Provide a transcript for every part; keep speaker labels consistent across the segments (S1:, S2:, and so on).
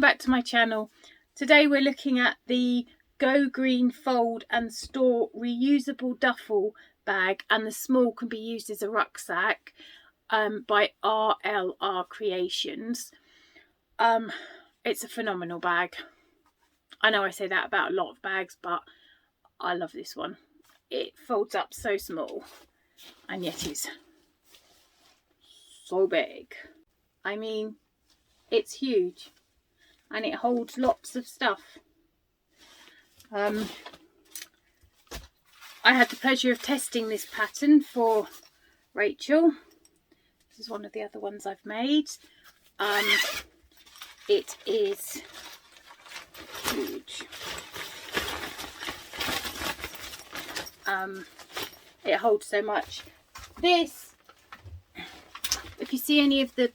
S1: back to my channel. Today we're looking at the Go Green Fold and Store Reusable Duffle bag, and the small can be used as a rucksack by RLR Creations. It's a phenomenal bag. I know I say that about a lot of bags, but I love this one. It folds up so small and yet is so big. I mean, it's huge and it holds lots of stuff. I had the pleasure of testing this pattern for Rachel. This is one of the other ones I've made. It is huge. It holds so much. This, if you see any of the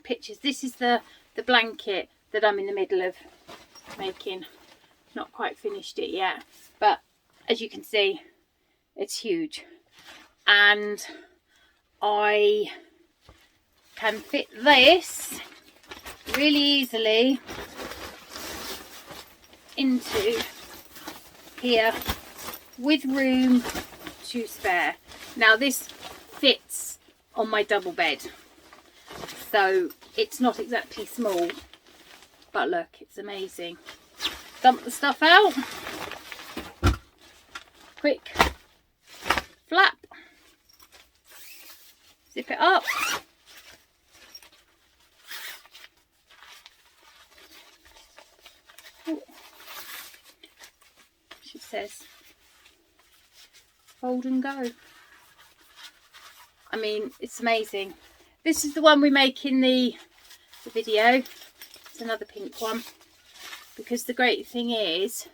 S1: pictures, this is the blanket that I'm in the middle of making. Not quite finished it yet, but as you can see, it's huge, and I can fit this really easily into here with room to spare. Now this fits on my double bed, so it's not exactly small, but look, it's amazing. Dump the stuff out, quick flap, zip it up, she says fold and go. I mean, it's amazing. This is the one we make in the video. It's another pink one, because the great thing is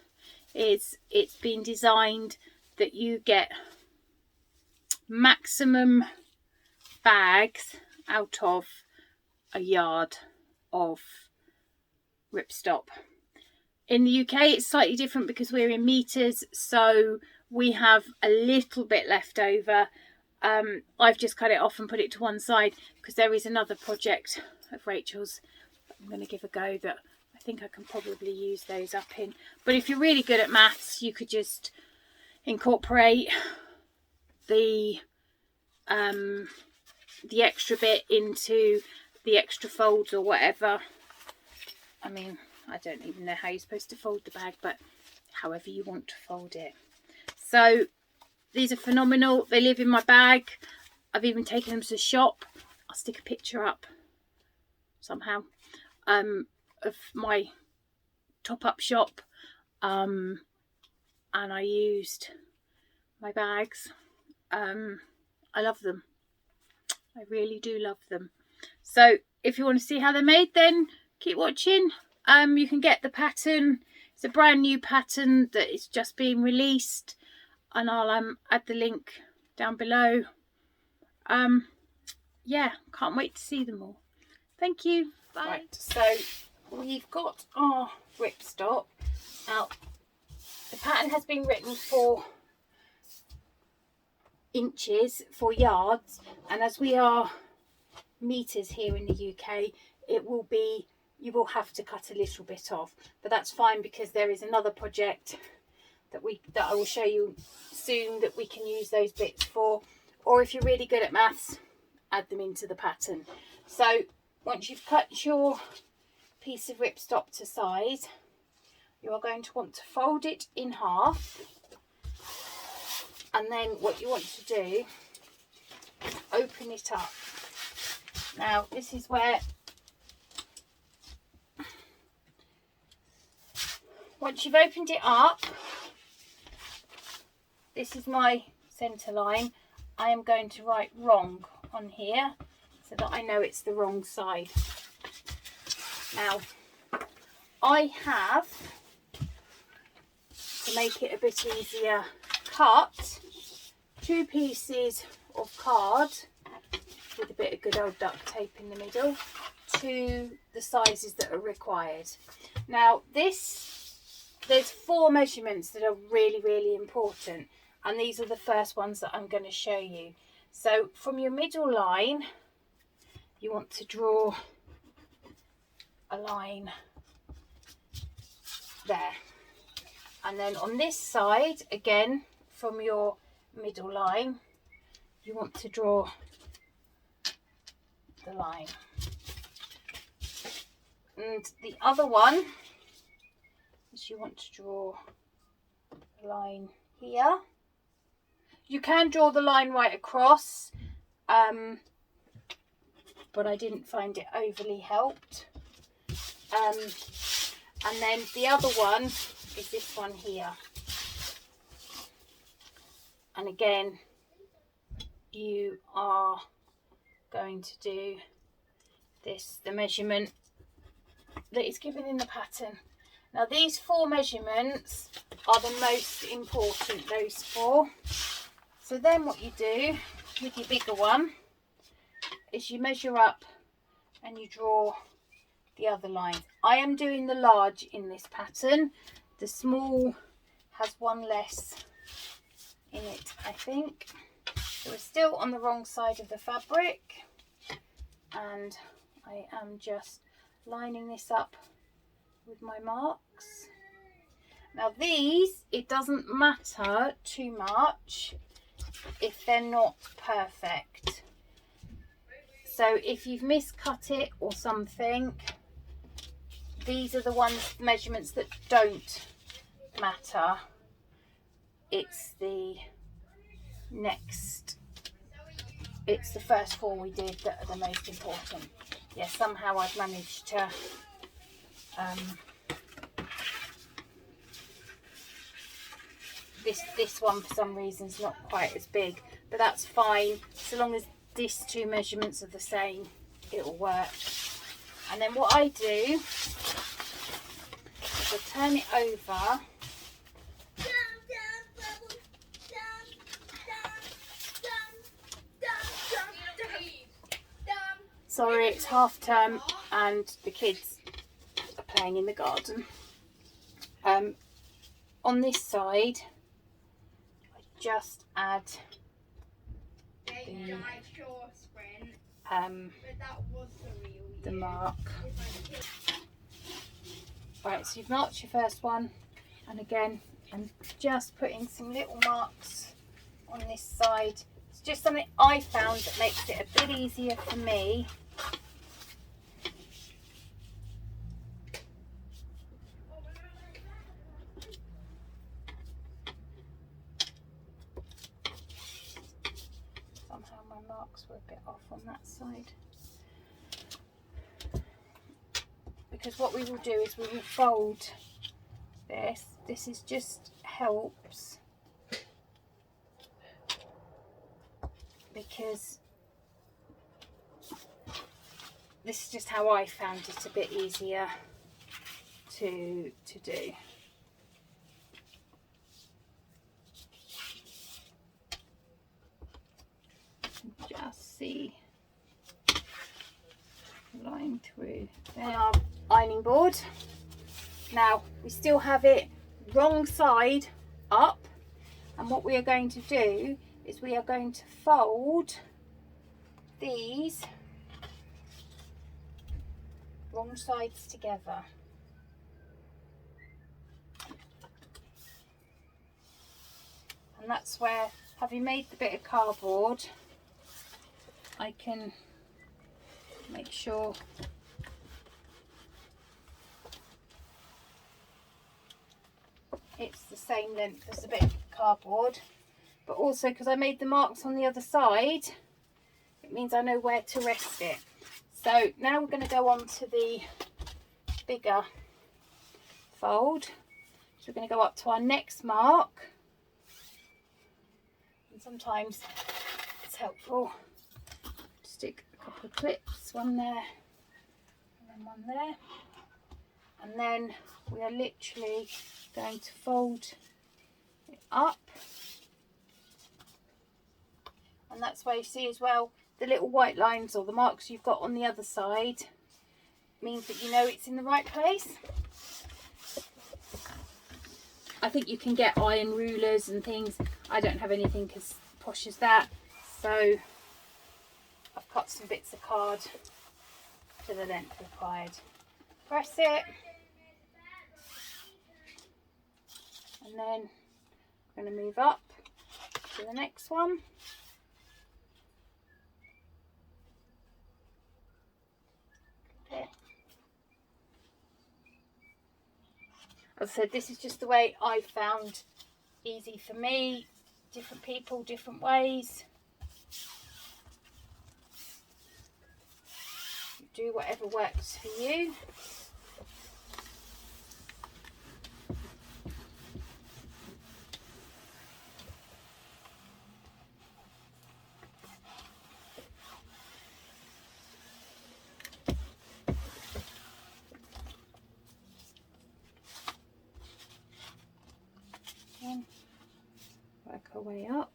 S1: it's been designed that you get maximum bags out of a yard of ripstop. In the UK it's slightly different because we're in meters, so we have a little bit left over. I've just cut it off and put it to one side because there is another project of Rachel's that I'm going to give a go that I think I can probably use those up in. But if you're really good at maths, you could just incorporate the extra bit into the extra folds or whatever. I mean, I don't even know how you're supposed to fold the bag, but however you want to fold it. So these are phenomenal. They live in my bag. I've even taken them to the shop. I'll stick a picture up somehow of my top-up shop, and I used my bags. I love them. I really do love them. So if you want to see how they're made, then keep watching. You can get the pattern. It's a brand new pattern that is just being released, and I'll add the link down below. Yeah, can't wait to see them all. Thank you. Bye. Right, so we've got our ripstop. Now, the pattern has been written for inches, for yards, and as we are meters here in the UK, it will be, you will have to cut a little bit off, but that's fine because there is another project that I will show you soon that we can use those bits for. Or if you're really good at maths, add them into the pattern. So once you've cut your piece of ripstop to size, you are going to want to fold it in half, and then what you want to do is open it up. Now this is where, once you've opened it up, this is my centre line. I am going to write wrong on here so that I know it's the wrong side. Now, I have, to make it a bit easier, cut 2 pieces of card with a bit of good old duct tape in the middle to the sizes that are required. Now there's 4 measurements that are really, really important, and these are the first ones that I'm going to show you. So from your middle line, you want to draw a line there. And then on this side, again, from your middle line, you want to draw the line. And the other one is you want to draw a line here. You can draw the line right across, but I didn't find it overly helped. And then the other one is this one here. And again, you are going to do this, the measurement that is given in the pattern. Now these 4 measurements are the most important, those 4. So then what you do with your bigger one is you measure up and you draw the other line. I am doing the large in this pattern. The small has one less in it, I think. So we're still on the wrong side of the fabric, and I am just lining this up with my marks. Now these, it doesn't matter too much if they're not perfect. So if you've miscut it or something, these are the measurements that don't matter. It's the first 4 we did that are the most important. Yeah, somehow I've managed to this one for some reason is not quite as big, but that's fine so long as these 2 measurements are the same, it'll work. And then what I do is I turn it over. Sorry, it's half term and the kids are playing in the garden. On this side, I just add the mark. Right, so you've marked your first one, and again, I'm just putting some little marks on this side. It's just something I found that makes it a bit easier for me. Somehow my marks were a bit off on that side. Because what we will do is we will fold this. This is just helps because this is just how I found it a bit easier to do. Just see the line through there. On our ironing board. Now we still have it wrong side up, and what we are going to do is we are going to fold these wrong sides together. And that's where, having made the bit of cardboard, I can make sure it's the same length as the bit of cardboard, but also because I made the marks on the other side, it means I know where to rest it. So now we're going to go on to the bigger fold. So we're going to go up to our next mark, and sometimes it's helpful to stick a couple of clips, one there and then one there, and then we are literally going to fold it up. And that's why you see as well the little white lines or the marks you've got on the other side means that you know it's in the right place. I think you can get iron rulers and things. I don't have anything as posh as that, so I've cut some bits of card to the length required. Press it, And then I'm going to move up to the next one. Okay. As I said, this is just the way I found easy for me. Different people, different ways. Do whatever works for you. And work our way up.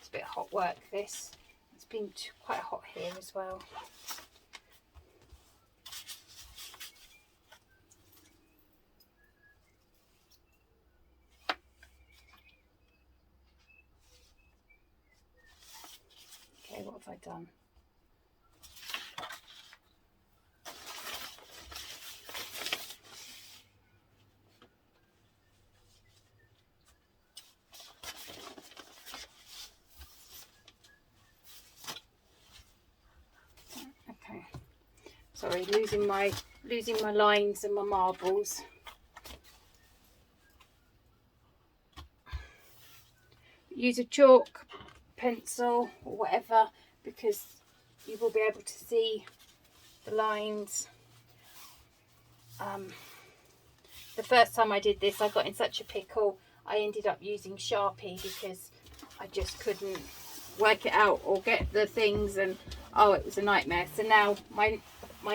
S1: A bit hot work this. It's been quite hot here as well. Okay, what have I done? Sorry, losing my lines and my marbles. Use a chalk, pencil or whatever, because you will be able to see the lines. The first time I did this, I got in such a pickle. I ended up using Sharpie because I just couldn't work it out or get the things, and oh, it was a nightmare. So now my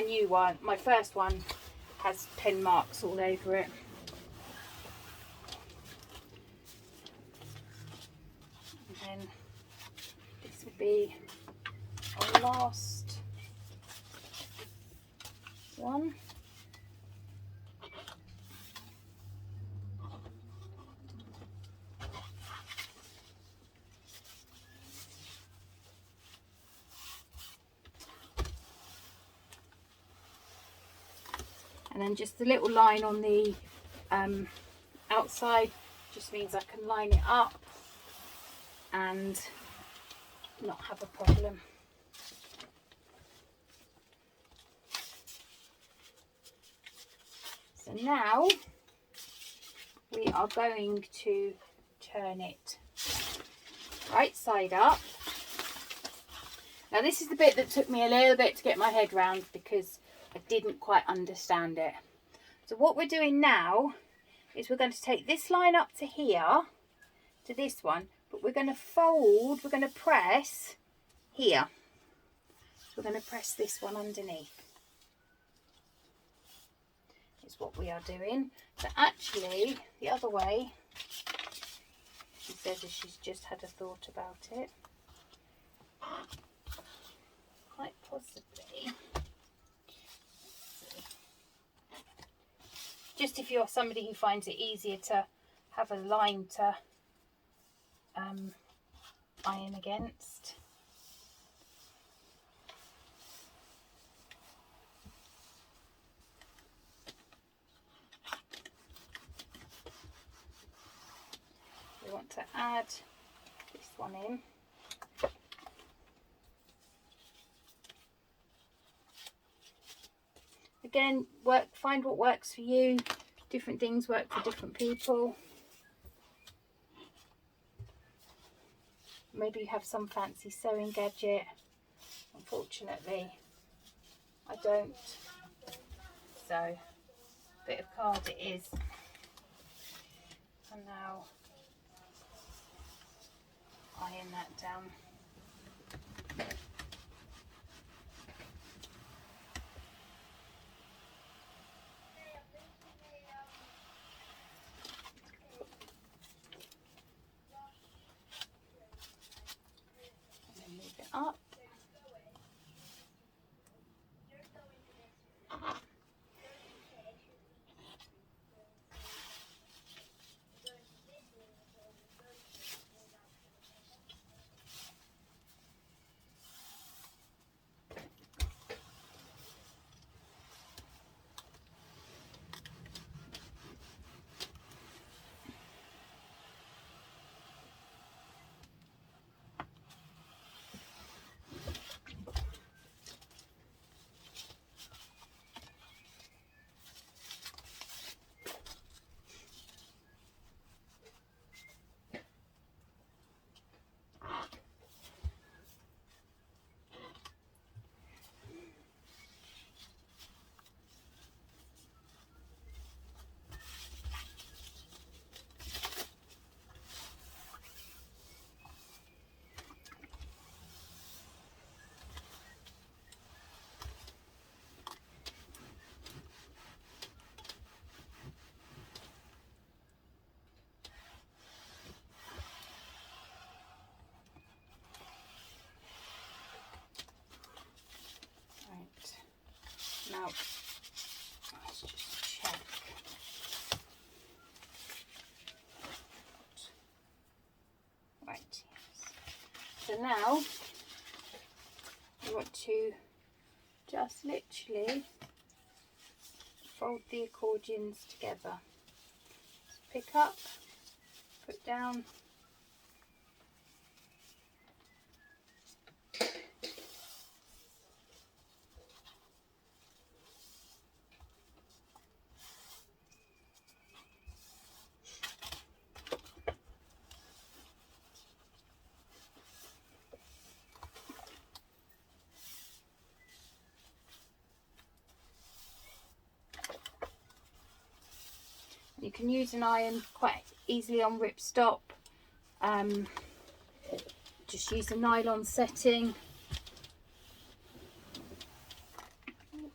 S1: new one, my first one, has pen marks all over it. And then this will be our last one. And then just a little line on the outside just means I can line it up and not have a problem. So now we are going to turn it right side up. Now this is the bit that took me a little bit to get my head round because I didn't quite understand it. So what we're doing now is we're going to take this line up to here, to this one, but we're going to fold, we're going to press here. We're going to press this one underneath. Is what we are doing. So actually, the other way, she says that she's just had a thought about it. Quite possibly. Just if you're somebody who finds it easier to have a line to iron against. We want to add this one in. Again, find what works for you. Different things work for different people. Maybe you have some fancy sewing gadget. Unfortunately, I don't. So, a bit of card it is. And now, iron that down. Now, let's just check. Right, yes. So now you want to just literally fold the accordions together. Just pick up, put down, you can use an iron quite easily on ripstop. Just use a nylon setting. And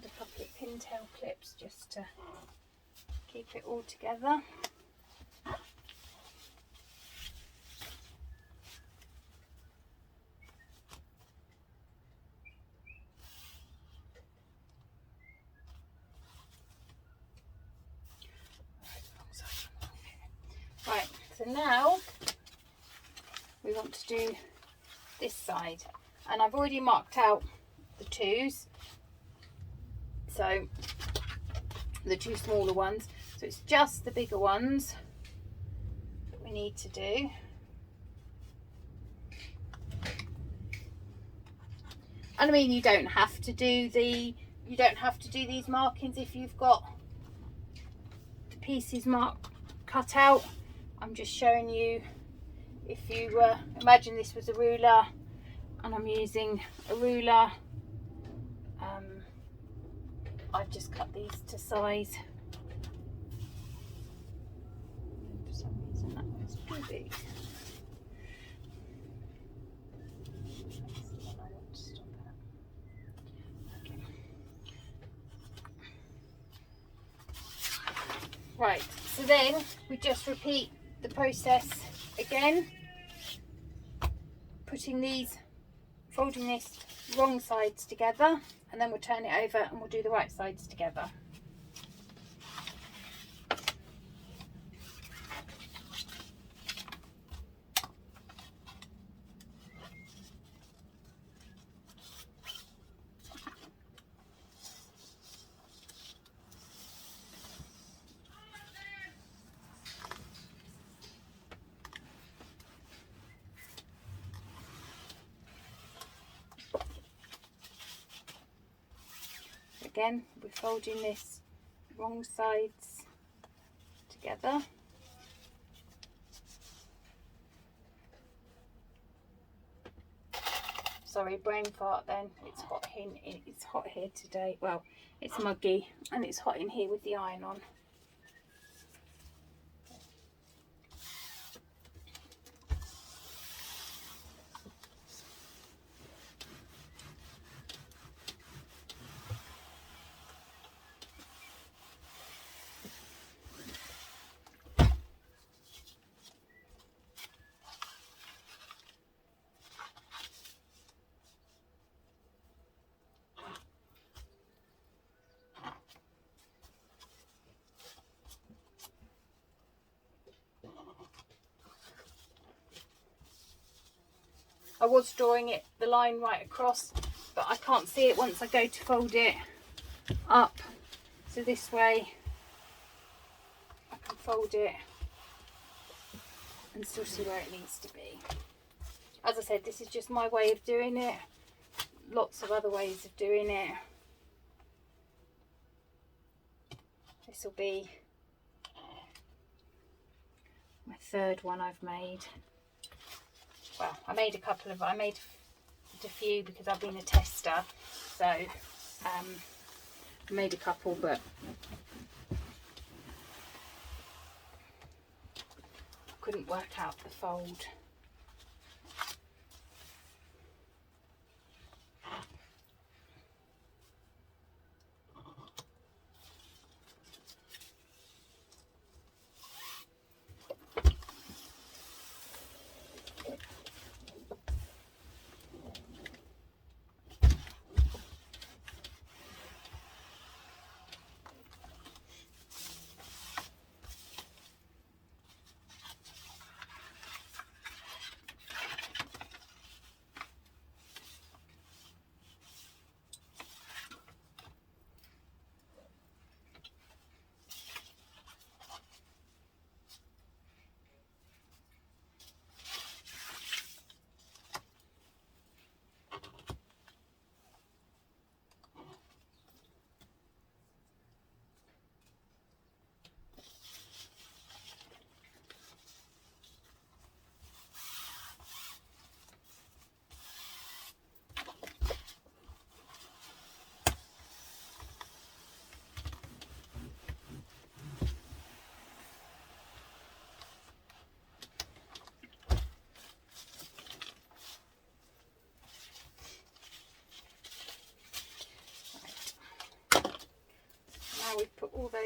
S1: a couple of pintail clips just to keep it all together. Right, so now we want to do this side, and I've already marked out the twos, so the two smaller ones, so it's just the bigger ones that we need to do. And I mean, you don't have to do these markings if you've got the pieces cut out. I'm just showing you, if you imagine this was a ruler and I'm using a ruler, I've just cut these to size. And for some reason that was too big. That's the one I want to stop at. Okay. Right, so then we just repeat the process again, folding this wrong sides together, and then we'll turn it over and we'll do the right sides together. Again, we're folding this wrong sides together. Sorry, brain fart then. It's hot here today. Well, it's muggy and it's hot in here with the iron on. I was drawing the line right across, but I can't see it once I go to fold it up. So this way I can fold it and still see where it needs to be. As I said, this is just my way of doing it. Lots of other ways of doing it. This will be my third one I've made. Well, I made a few because I've been a tester, so I made a couple, but I couldn't work out the fold.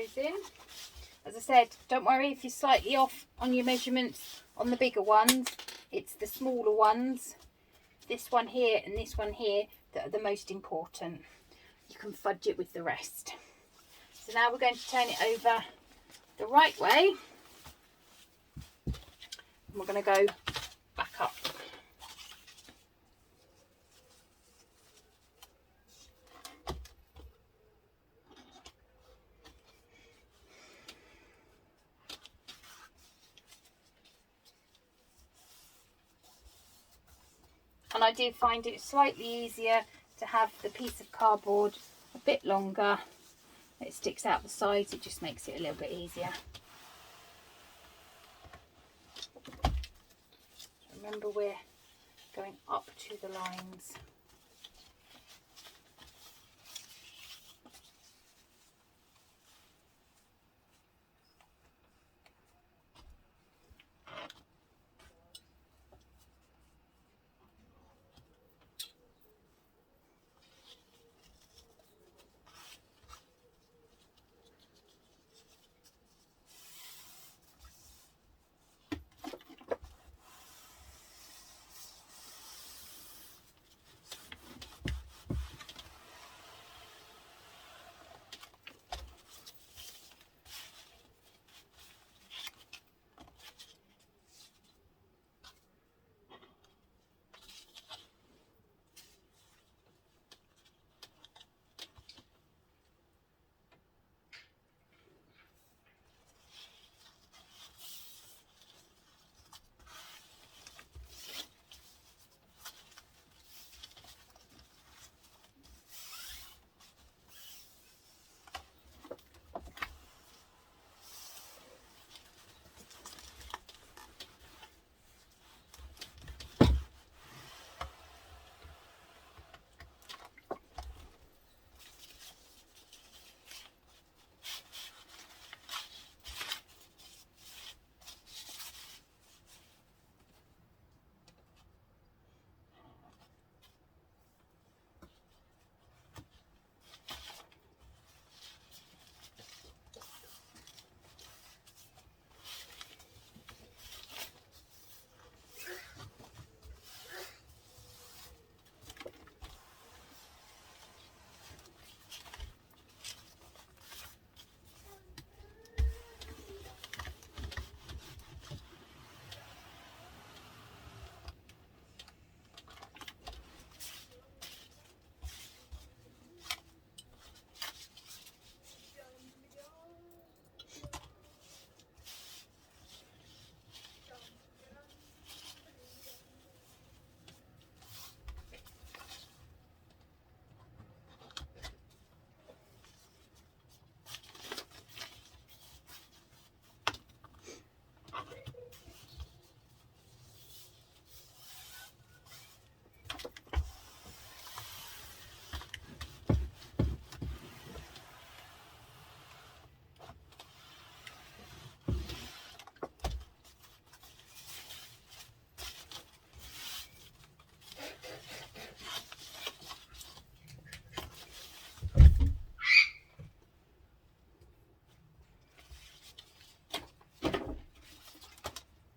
S1: those in. As I said, don't worry if you're slightly off on your measurements on the bigger ones. It's the smaller ones, this one here and this one here, that are the most important. You can fudge it with the rest. So now we're going to turn it over the right way. And we're going to go back up. And I do find it slightly easier to have the piece of cardboard a bit longer. It sticks out the sides, it just makes it a little bit easier. Remember, we're going up to the lines.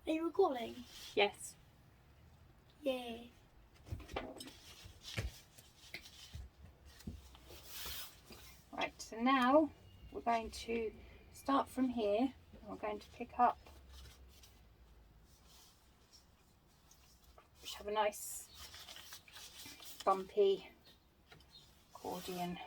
S2: Are you recording?
S1: Yes.
S2: Yay.
S1: Right, so now we're going to start from here and we're going to pick up, which have a nice bumpy accordion.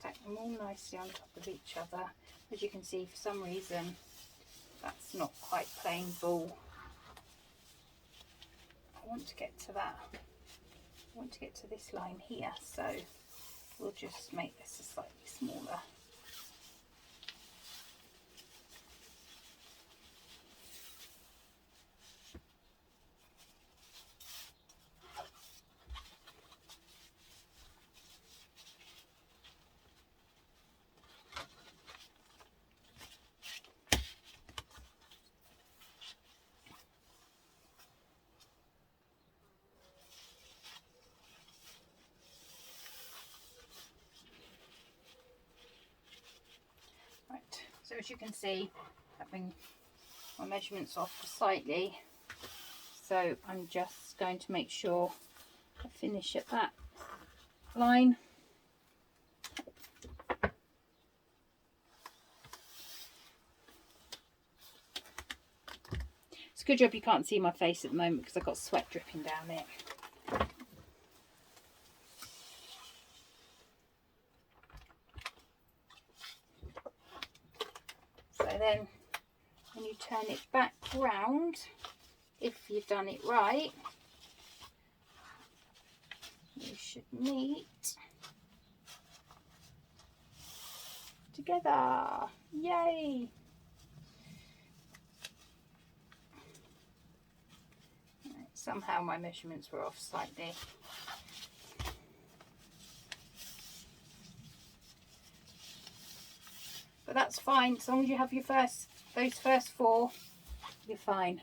S1: stack them all nicely on top of each other. As you can see, for some reason that's not quite plain ball. I want to get to that. I want to get to this line here, so we'll just make this a slightly smaller. So as you can see, having my measurements off slightly, so I'm just going to make sure I finish at that line. It's a good job you can't see my face at the moment because I've got sweat dripping down it. Then when you turn it back round, if you've done it right, you should meet together. Yay! Right, somehow my measurements were off slightly. But that's fine, as long as you have your those first four, you're fine.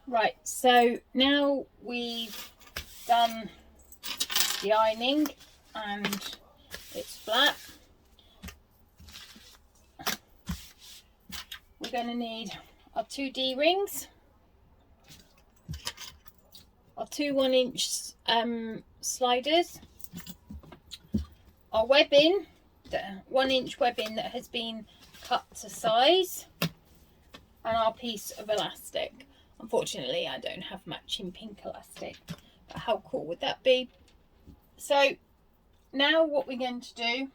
S1: Right, so now we've done the ironing and it's flat. We're going to need our 2 D-rings, our 2 1-inch sliders, our webbing, the 1-inch webbing that has been cut to size, and our piece of elastic. Unfortunately, I don't have matching pink elastic, but how cool would that be? So now what we're going to do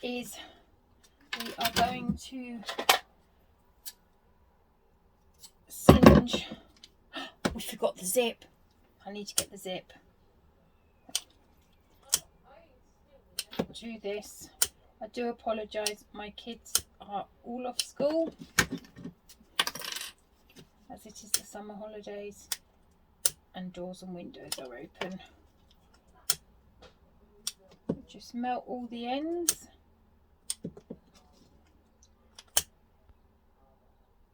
S1: is we are going to singe. We forgot the zip. I need to get the zip. Do this. I do apologise, my kids are all off school as it is the summer holidays and doors and windows are open. Just melt all the ends.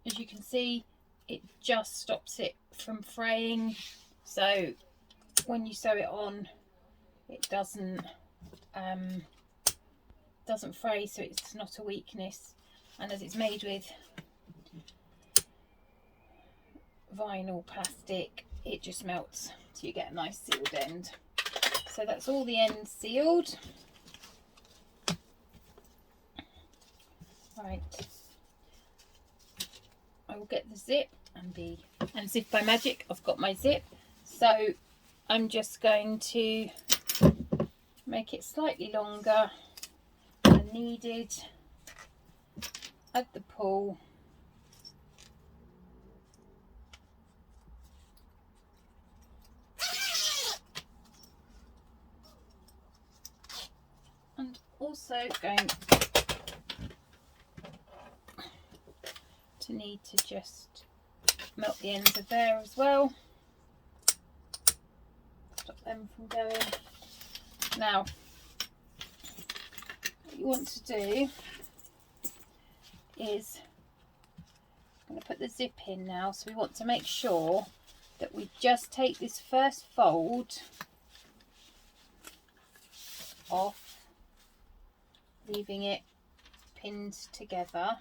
S1: As you can see, it just stops it from fraying, so when you sew it on it doesn't fray, so it's not a weakness, and as it's made with vinyl plastic it just melts, so you get a nice sealed end. So that's all the ends sealed. Right, I will get the zip and as if by magic I've got my zip, so I'm just going to make it slightly longer than needed at the pull. And also going to need to just melt the ends of there as well. Stop them from going. Now, what you want to do is, I'm going to put the zip in now, so we want to make sure that we just take this first fold off, leaving it pinned together.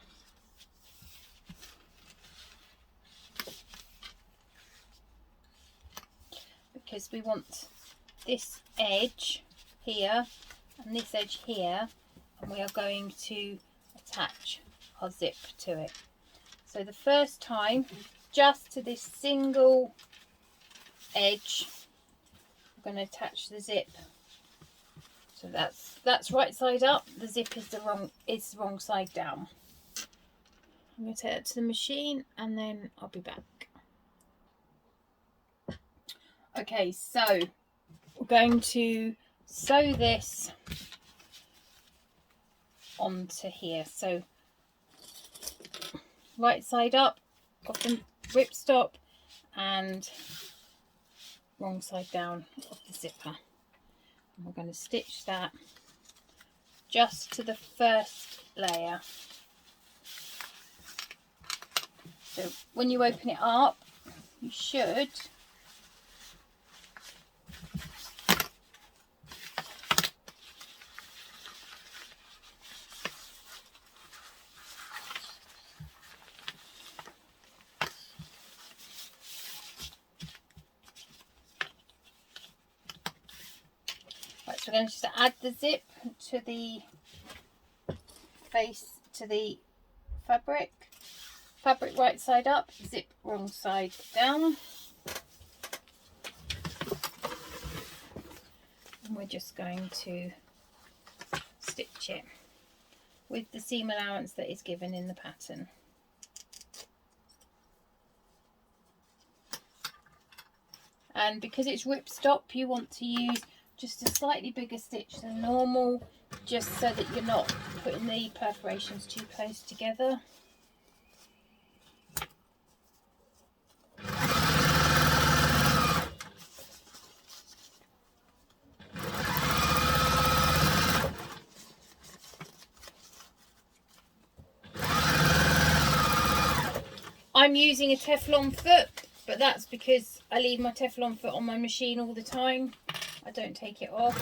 S1: Because we want this edge here and this edge here, and we are going to attach our zip to it. So the first time, just to this single edge, I'm going to attach the zip So that's right side up. The zip is the wrong side down. I'm going to take it to the machine and then I'll be back. Okay, so we're going to sew this onto here. So right side up, got the ripstop, and wrong side down of the zipper. And we're going to stitch that just to the first layer. So when you open it up, you should so we're going to just add the zip to the face, to the fabric right side up, zip wrong side down, and we're just going to stitch it with the seam allowance that is given in the pattern. And because it's ripstop, you want to use just a slightly bigger stitch than normal, just so that you're not putting the perforations too close together. I'm using a Teflon foot, but that's because I leave my Teflon foot on my machine all the time. I don't take it off.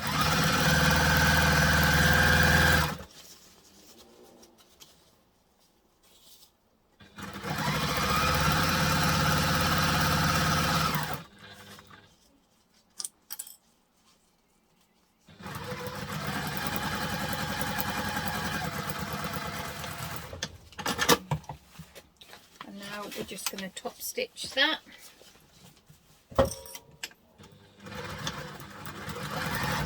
S1: And now we're just going to top stitch that.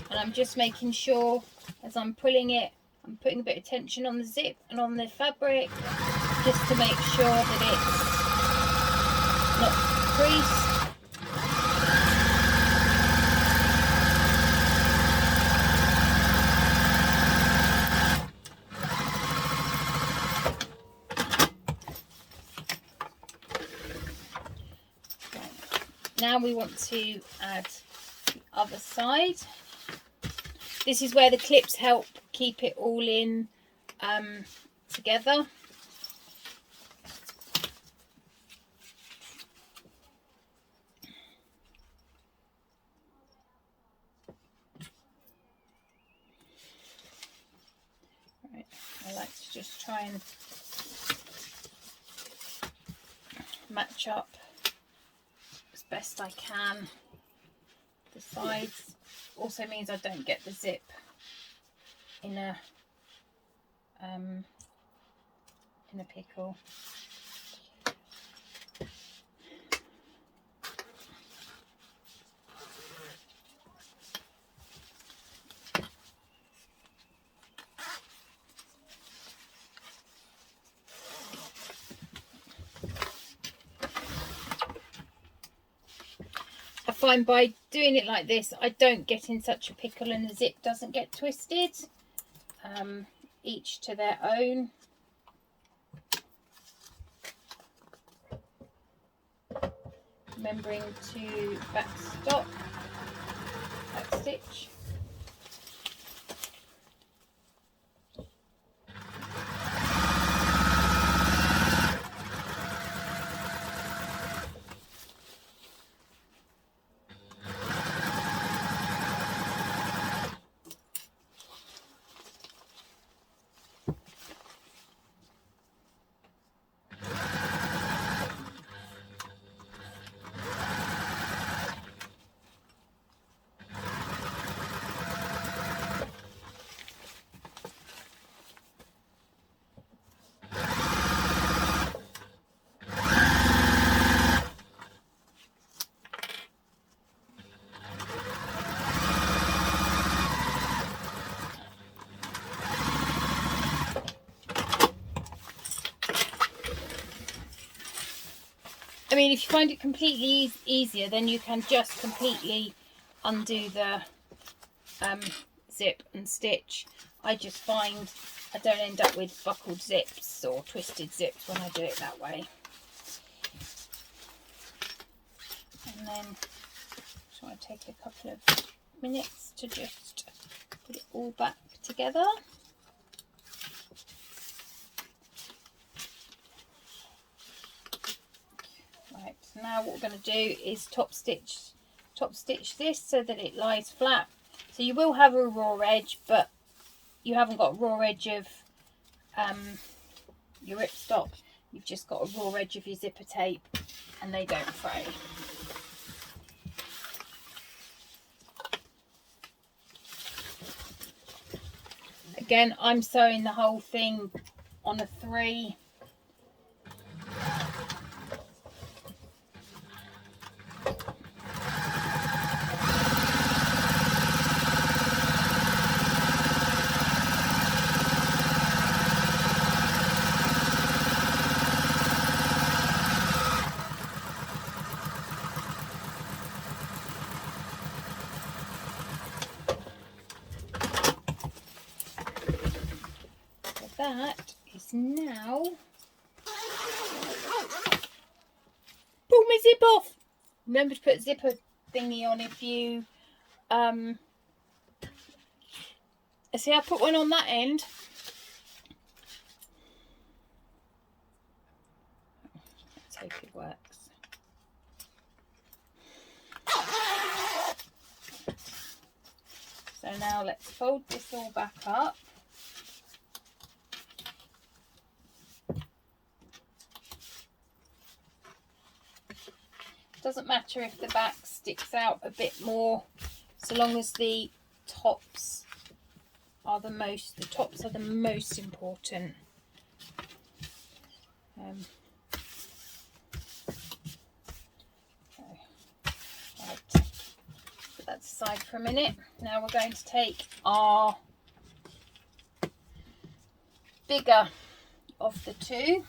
S1: And I'm just making sure as I'm pulling it, I'm putting a bit of tension on the zip and on the fabric, just to make sure that it's not creased. Now we want to add the other side. This is where the clips help keep it all in together. Right, I like to just try and match up as best I can. The sides also means I don't get the zip in a pickle. I find by doing it like this, I don't get in such a pickle and the zip doesn't get twisted. Each to their own. Remembering to back stitch. mean, if you find it completely easier, then you can just completely undo the zip and stitch. I just find I don't end up with buckled zips or twisted zips when I do it that way. And then so I take a couple of minutes to just put it all back together. Right, so now what we're going to do is top stitch this so that it lies flat. So you will have a raw edge, but you haven't got a raw edge of your ripstop. You've just got a raw edge of your zipper tape, and they don't fray. Again, I'm sewing the whole thing on a 3. That is now. Pull my zip off. Remember to put zipper thingy on if you see, I put one on that end. Let's hope it works. So now let's fold this all back up. Doesn't matter if the back sticks out a bit more, so long as the tops are the most important. Right, put that aside for a minute. Now we're going to take our bigger of the two.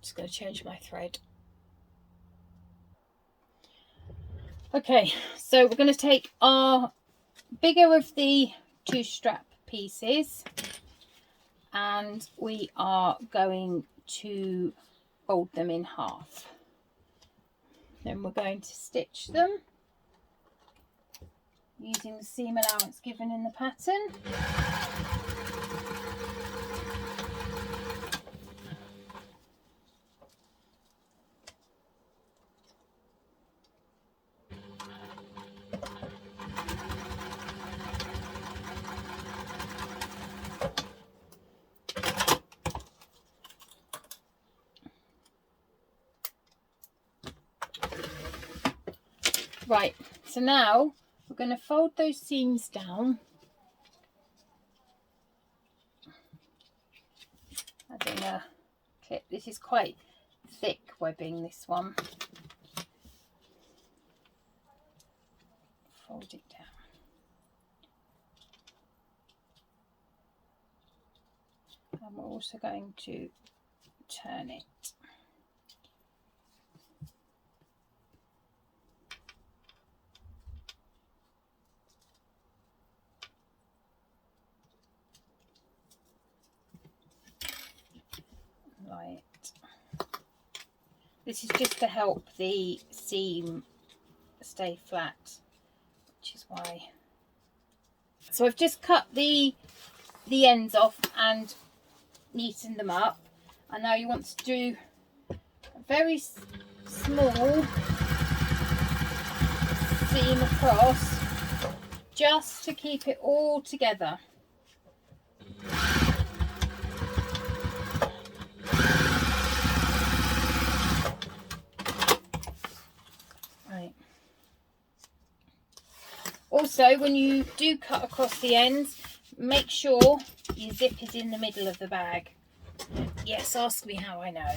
S1: Just going to change my thread. Okay, so we're going to take our bigger of the 2 strap pieces, and we are going to fold them in half. Then we're going to stitch them using the seam allowance given in the pattern. Right, so now we're going to fold those seams down, adding a clip. This is quite thick webbing, this one. Fold it down. And we're also going to turn it. Right. This is just to help the seam stay flat, which is why. So I've just cut the ends off and neatened them up, and now you want to do a very small seam across just to keep it all together. Right. Also, when you do cut across the ends, make sure your zip is in the middle of the bag. Yes, ask me how I know.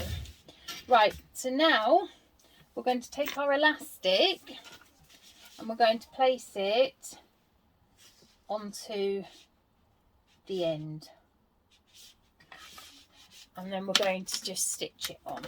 S1: Right, so now we're going to take our elastic and we're going to place it onto the end, and then we're going to just stitch it on.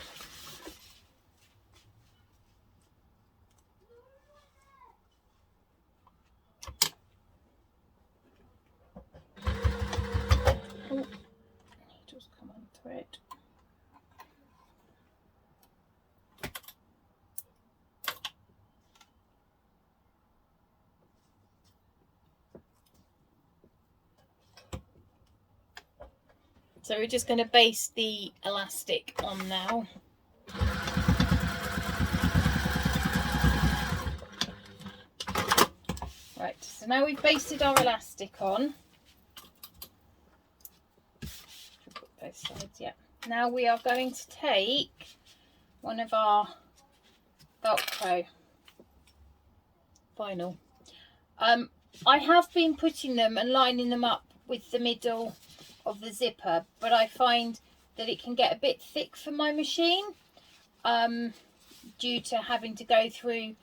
S1: So we're just going to base the elastic on now. Right, so now we've basted our elastic on. Put both sides, yeah. Now we are going to take one of our Velcro vinyl. I have been putting them and lining them up with the middle of the zipper, but I find that it can get a bit thick for my machine due to having to go through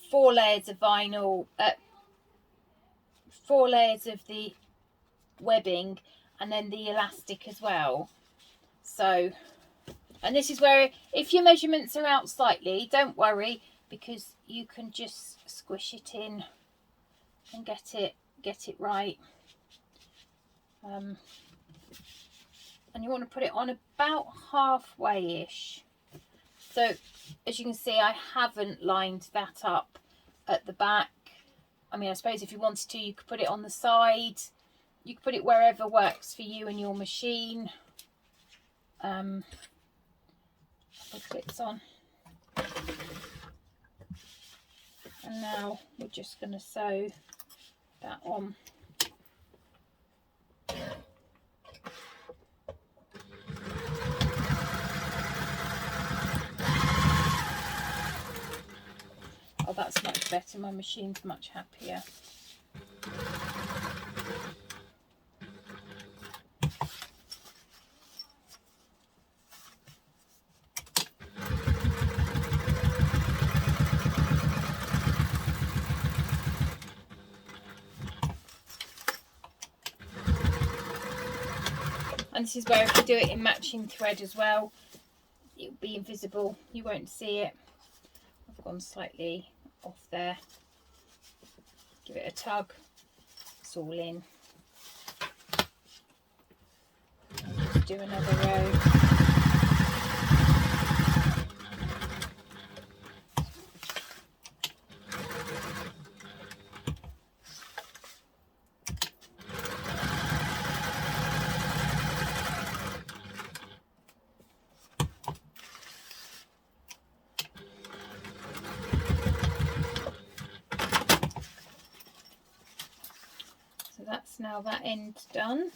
S1: 4 layers of vinyl, 4 layers of the webbing, and then the elastic as well. So, and this is where if your measurements are out slightly, don't worry, because you can just squish it in and get it right. And you want to put it on about halfway-ish. So as you can see, I haven't lined that up at the back. I mean, I suppose if you wanted to, you could put it on the side. You could put it wherever works for you and your machine. Put clips on. And now we're just going to sew that on. Oh, that's much better. My machine's much happier. And this is where if you do it in matching thread as well, it'll be invisible. You won't see it. I've gone slightly off there. Give it a tug. It's all in. I'll just do another row. That's now that end done.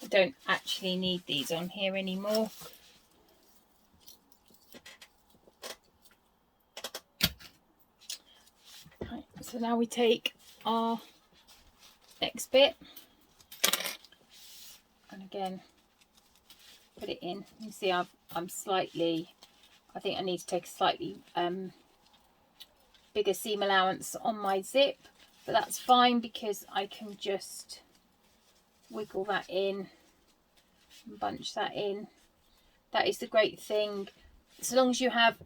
S1: I don't actually need these on here anymore. Right, so now we take our next bit and again put it in. You see I'm slightly, I think I need to take a slightly bigger seam allowance on my zip, but that's fine because I can just wiggle that in and bunch that in. That is the great thing, as long as you have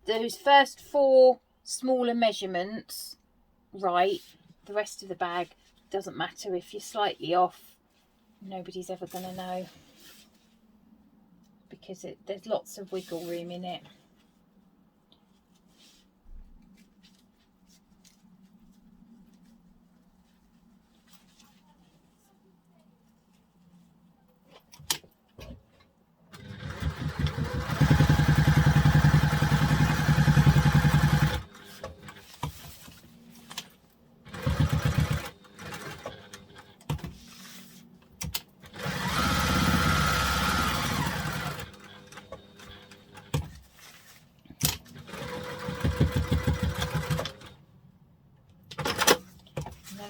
S1: those first 4 smaller measurements right, the rest of the bag doesn't matter if you're slightly off. Nobody's ever going to know because there's lots of wiggle room in it.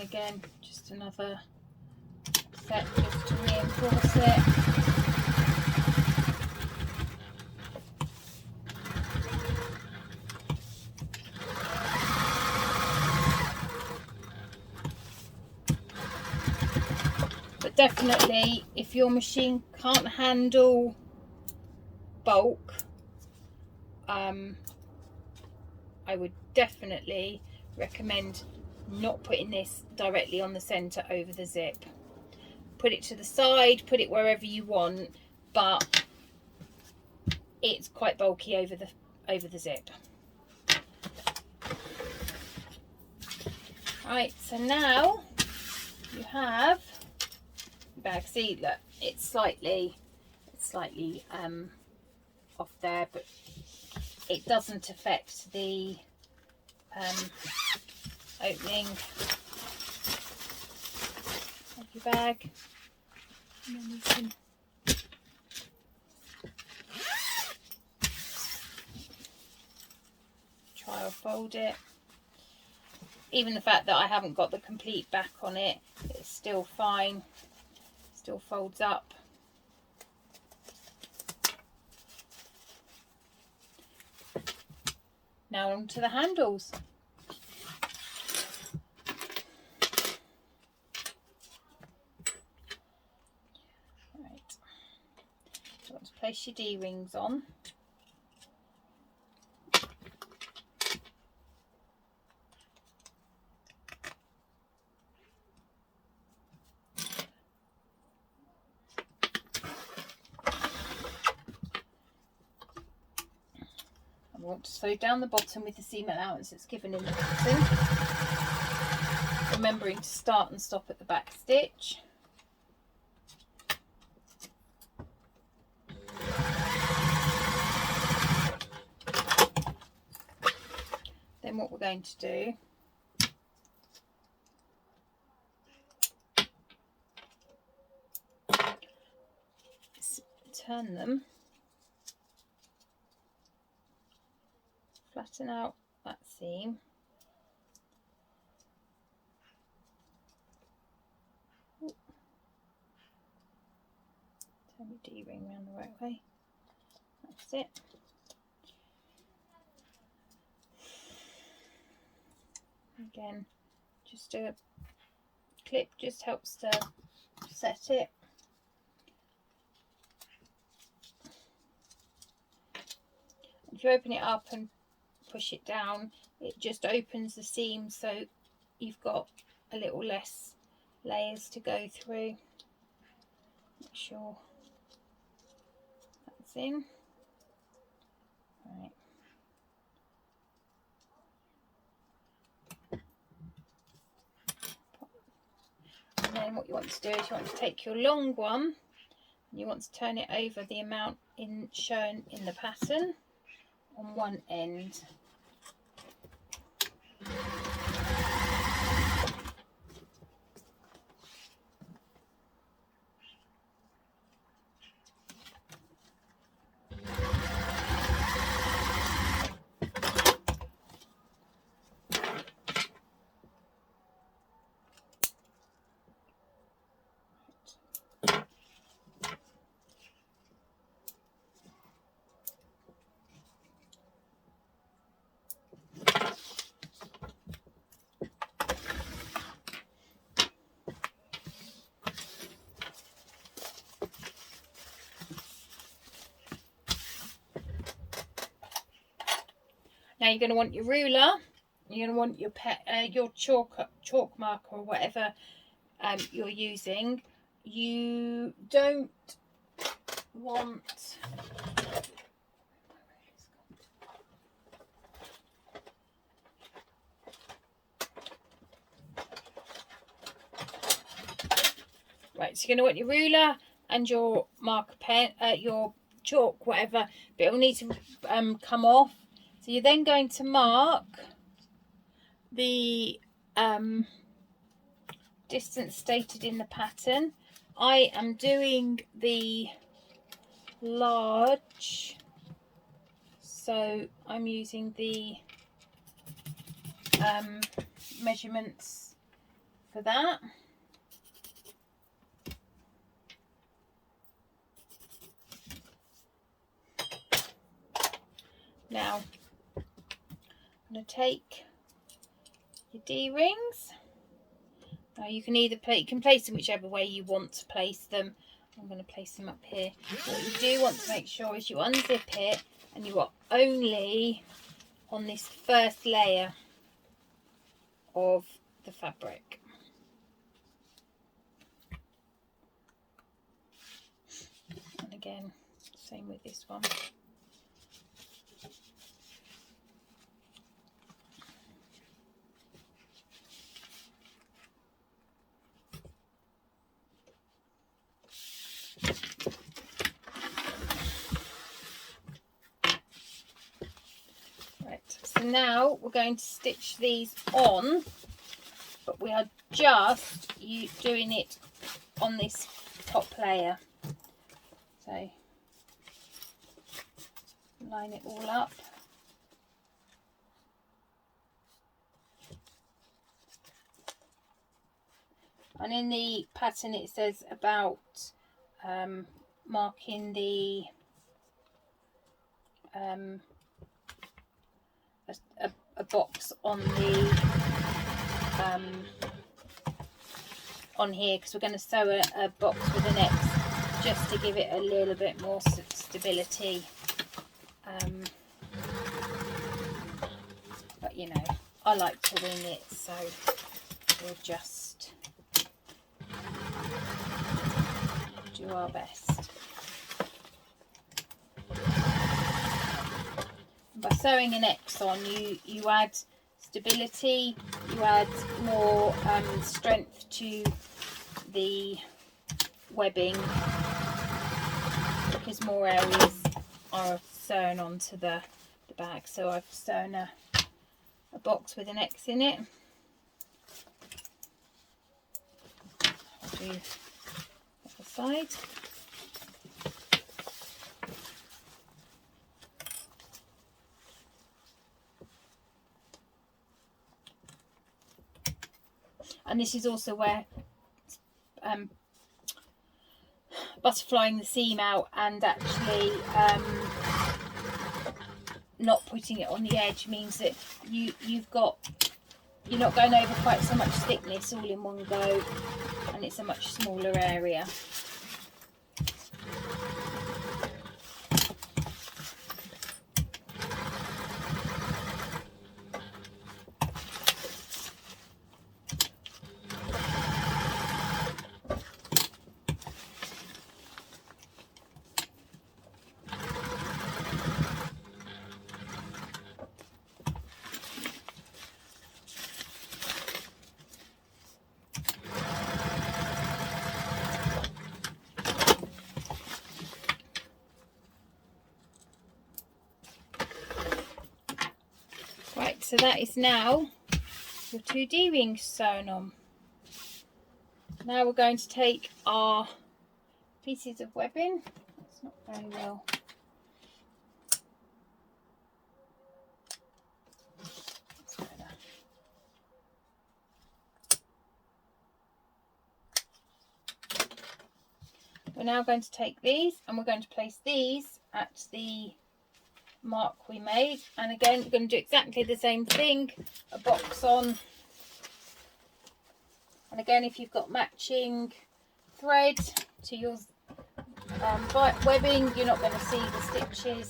S1: Again, just another set just to reinforce it. But definitely, if your machine can't handle bulk, I would definitely recommend not putting this directly on the center over the zip. put it to the side, put it wherever you want, but it's quite bulky over the zip. Right, so now you have your bag. See, look, it's slightly off there, but it doesn't affect the opening of your bag. And then you can try or fold it. Even the fact that I haven't got the complete back on it, it's still fine, still folds up. Now on to the handles. Right, you want to place your D-rings on. I want to sew down the bottom with the seam allowance that's given in the pattern, remembering to start and stop at the back stitch. Then what we're going to do is turn them, flatten out that seam, turn the D-ring around the right way, that's it. Again, just a clip just helps to set it. If you open it up and push it down, it just opens the seam, so you've got a little less layers to go through. Make sure that's in. Right. And then what you want to do is you want to take your long one and you want to turn it over the amount shown in the pattern on one end. Now you're going to want your ruler, you're going to want your your chalk marker or whatever you're using. You don't want right, so you're going to want your ruler and your marker pen, your chalk, whatever, but it'll need to come off. So you're then going to mark the distance stated in the pattern. I am doing the large, so I'm using the measurements for that. Now I'm going to take your D-rings. Now you can either place them whichever way you want to place them. I'm going to place them up here. What you do want to make sure is you unzip it and you are only on this first layer of the fabric. again, same with this one. So now we're going to stitch these on, but we are just doing it on this top layer. So line it all up. And in the pattern it says about marking the a box on the on here, because we're going to sew a box with an X just to give it a little bit more stability. But you know, I like to wing it, so we'll just do our best. By sewing an X on, you add stability, you add more strength to the webbing, because more areas are sewn onto the bag. So I've sewn a box with an X in it. I'll do the other side. And this is also where butterflying the seam out and actually not putting it on the edge means that you're not going over quite so much thickness all in one go, and it's a much smaller area. Right, so that is now your 2D rings sewn on. Now we're going to take our pieces of webbing. It's not very well. That's better. We're now going to take these and we're going to place these at the mark we made, and again we're going to do exactly the same thing, a box on, and again if you've got matching thread to your webbing, you're not going to see the stitches.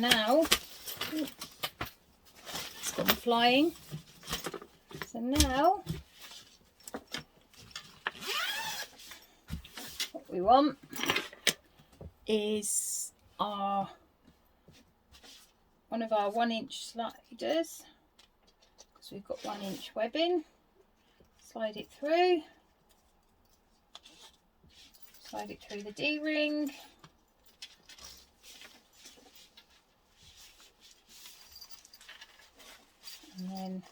S1: now, it's gone flying. So now, what we want is one of our 1-inch sliders, because we've got 1-inch webbing. Slide it through. Slide it through the D-ring. And then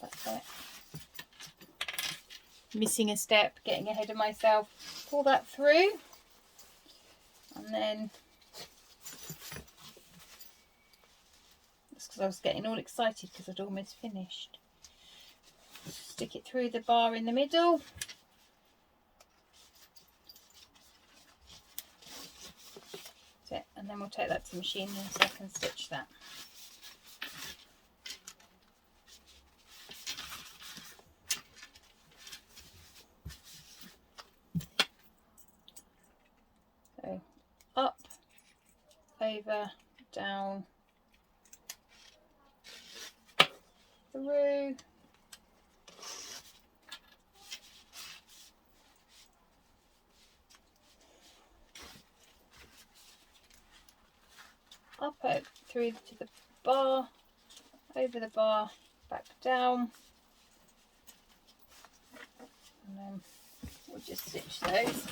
S1: that's it. Missing a step, getting ahead of myself. Pull that through, and then that's because I was getting all excited because I'd almost finished. Stick it through the bar in the middle. That's it. And then we'll take that to the machine so I can stitch that. So up, over, down, through, up, through to the bar, over the bar, back down, and then we'll just stitch those.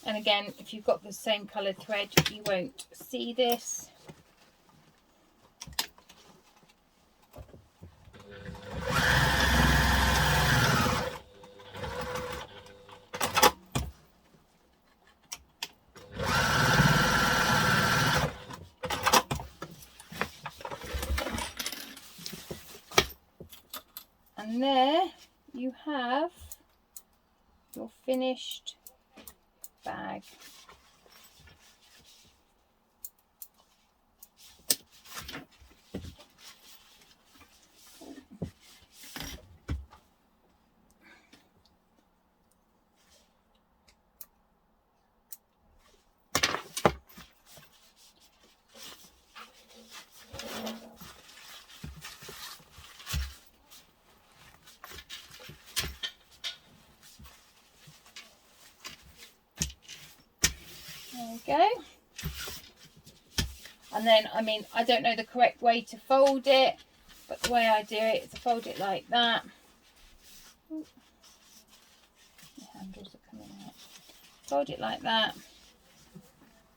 S1: And again, if you've got the same coloured thread, you won't see this. And there you have your finished bag. There we go. And then, I mean, I don't know the correct way to fold it, but the way I do it is to fold it like that. Ooh. The handles are coming out. Fold it like that.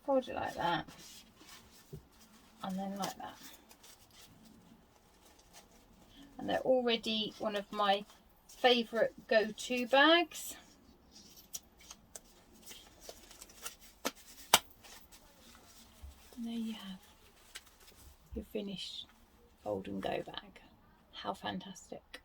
S1: Fold it like that. And then like that. And they're already one of my favourite go-to bags. And there you have your finished fold and go bag. How fantastic.